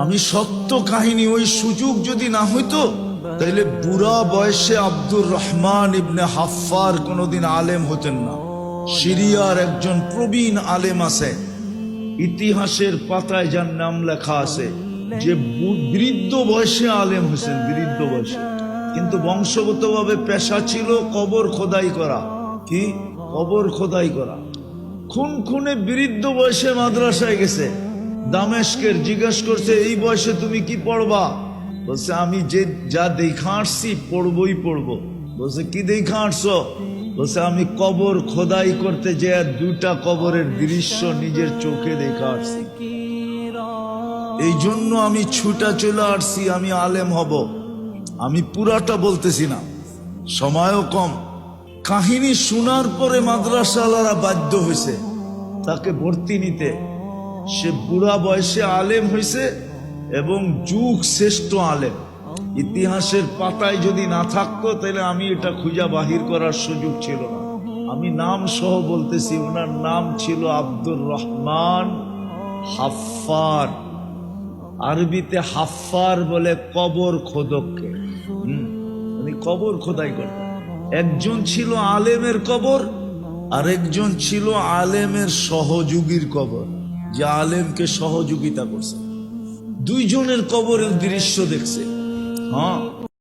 আমি সত্য কাহিনী, ওই সুযোগ যদি না হইতো তাইলে বুড়া বয়সে আব্দুর রহমান ইবনে হাফফার কোনোদিন আলেম হতেন না। সিরিয়ার একজন প্রবীণ আলেম আছে, ইতিহাসের পাতায় যার নাম লেখা আছে যে বৃদ্ধ বয়সে আলেম হয়েছেন, বৃদ্ধ বয়সে। কিন্তু বংশগতভাবে পেশা ছিল কবর খোদাই করা। কি? কবর খোদাই করা। খুনে বৃদ্ধ বয়সে মাদ্রাসায় গেছে দামেস্কের। জিজ্ঞেস করছে, এই বয়সে তুমি কি পড়বা? বলছে, আমি যে যা দেখা আসছি পড়বই পড়বো। বলছে, কি দেখা আসছো? বলছে, আমি কবর খোদাই করতে যে দুটা কবরের দৃশ্য নিজের চোখে দেখা আসছি, এই জন্য আমি ছুটা চলে আসছি, আমি আলেম হব। আমি পুরাটা বলতেছি না, সময়ও কম। কাহিনী শোনার পরে মাদ্রাসাওয়ালারা বাধ্য হয়েছে তাকে ভর্তি নিতে। সে বুড়া বয়সে আলেম হয়েছে এবং যুগ শ্রেষ্ঠ আলেম। ইতিহাসের পাতায় যদি না থাকতো তাহলে আমি এটা খুঁজা বাহির করার সুযোগ ছিল না। আমি নাম সহ বলতেছি, ওনার নাম ছিল আব্দুর রহমান হাফফার। আরবিতে হাফফার বলে কবর খোদককে। উনি কবর খোদাই করতেন। একজন ছিল আলেমের কবর, আর একজন ছিল আলেমের সহযোগীর কবর, যে আলেমকে সহযোগিতা করছে। দুইজনের কবরের দৃশ্য দেখছে। হ্যাঁ,